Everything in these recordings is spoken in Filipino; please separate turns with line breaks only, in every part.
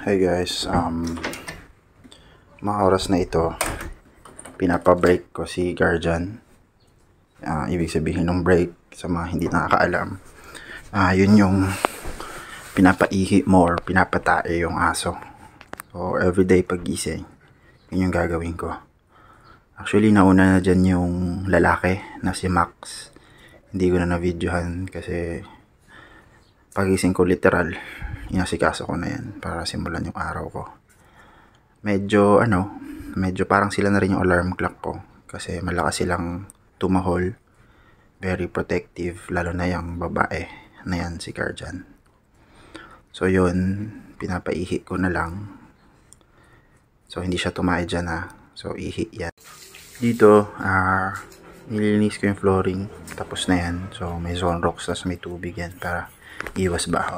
Hey guys, mga oras na ito, pinapa-break ko si Guardian. Ibig sabihin ng break, sa mga hindi nakakaalam, yun yung pinapaihi mo or pinapatae yung aso. So, everyday pagising, yun yung gagawin ko. Actually, nauna na dyan yung lalaki na si Max. Hindi ko na na-videohan kasi pagising ko literal, inasikaso ko na yan para simulan yung araw ko. Medyo parang sila na rin yung alarm clock ko kasi malakas silang tumahol, very protective, lalo na yung babae na yan, si Guardian. So yun, pinapaihi ko na lang. So hindi siya tumae dyan so ihi yan. Dito, nililinis ko yung flooring, tapos na yan. So may zone rocks, tapos may tubig yan para iwas baho.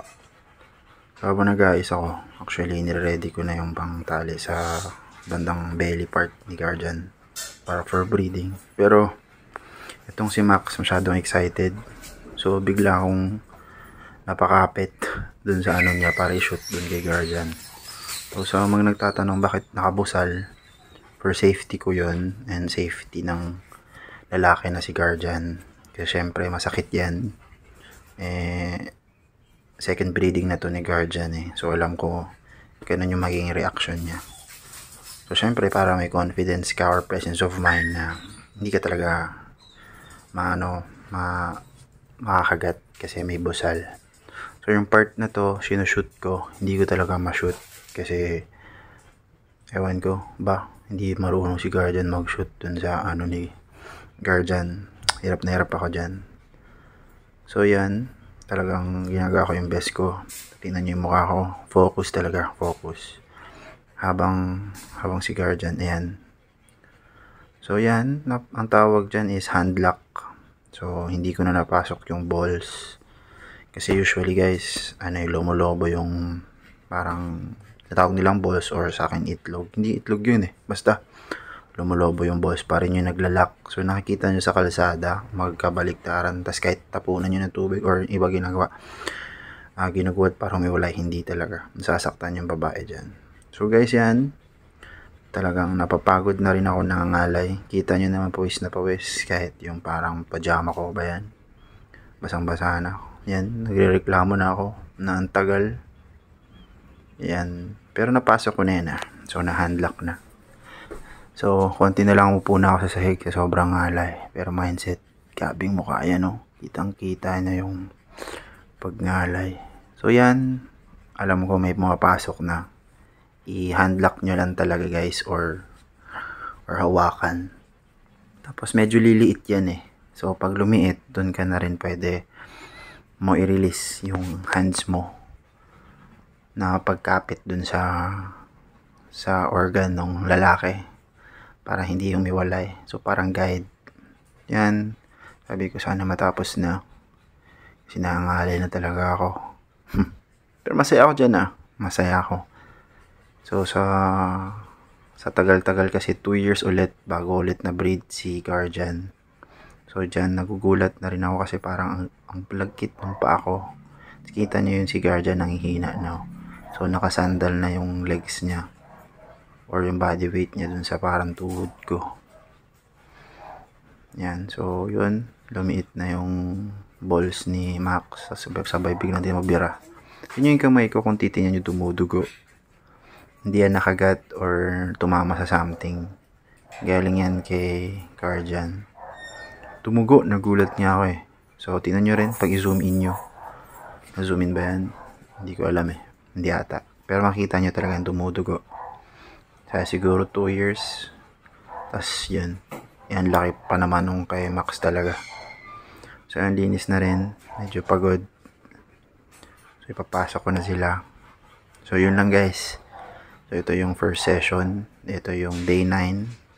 So habang nag-aayos ako, actually nire-ready ko na yung pangtali sa bandang belly part ni Guardian para for breeding. Pero itong si Max masyadong excited, so bigla akong napakapit dun sa ano niya para i-shoot dun kay Guardian. So sa mga nagtatanong bakit nakabusal, for safety ko yun and safety ng lalaki na si Guardian, kasi syempre masakit yan. Second breeding na to ni Guardian so alam ko ganun yung magiging reaction niya. So syempre para may confidence ka or presence of mind na hindi ka talaga makakagat kasi may busal. So yung part na to sinushoot ko, hindi ko talaga ma-shoot kasi ewan ko ba, hindi marunong si Guardian mag-shoot dun sa ni Guardian. Hirap na hirap ako dyan. So yan, talagang ginagawa ko yung best ko. Tingnan nyo yung mukha ko, focus talaga, focus. Habang si Guardian, ayan. So yan, ang tawag dyan is hand lock. So hindi ko na napasok yung balls. Kasi usually guys, lumulobo yung parang natawag nilang balls or sa akin itlog. Hindi itlog yun basta lumulobo yung balls, pa rin yung naglalak. So nakikita nyo sa kalsada, magkabaliktaran, tas kahit tapunan nyo ng tubig or iba ginagawa, ginuguwad para humiwalay, hindi talaga nasasaktan yung babae dyan. So guys, yan talagang napapagod na rin ako, nangangalay. Kita nyo naman pawis na pawis, kahit yung parang pajama ko ba yan, basang basa na ako. Yan, nagre-reklamo na ako na ang tagal. Yan, pero napasok ko na yan so na handlock na. So, konti na lang upo na ako sa sahig sa sobrang ngalay. Pero mindset, gabing mukha yan kitang-kita na yung pagngalay. So, yan. Alam ko may pumapasok na. I-handlock nyo lang talaga guys or hawakan. Tapos, medyo liliit yan So, pag lumiit, dun ka na rin pwede mo i-release yung hands mo na pagkapit dun sa organ ng lalaki, para hindi umiwalay. So parang guide. Yan. Sabi ko sana matapos na. Sinangalay na talaga ako. Pero masaya ako dyan Masaya ako. So sa tagal-tagal kasi 2 years ulit bago ulit na breed si Guardian. So dyan nagugulat na rin ako kasi parang ang plagkit ng pa ako. Kita nyo yun, si Guardian nanghihina na. So nakasandal na yung legs niya or yung body weight niya dun sa parang tuhod ko. Yan, so yun, lumiit na yung balls ni Max, sabay biglang din mabira. Yun yung kamay ko, kung titingnan nyo dumudugo, hindi yan nakagat or tumama sa something, galing yan kay Guardian. Tumugo, nagulat niya ako So tingnan nyo rin, pag i-zoom in nyo, na-zoom in ba yan? Hindi ko alam hindi ata, pero makita nyo talaga yung dumudugo. Kaya siguro 2 years. Tas yun. Yan, laki pa naman nung kay Max talaga. So yan, linis na rin. Medyo pagod. So ipapasok ko na sila. So yun lang guys. So ito yung first session. Ito yung day 9.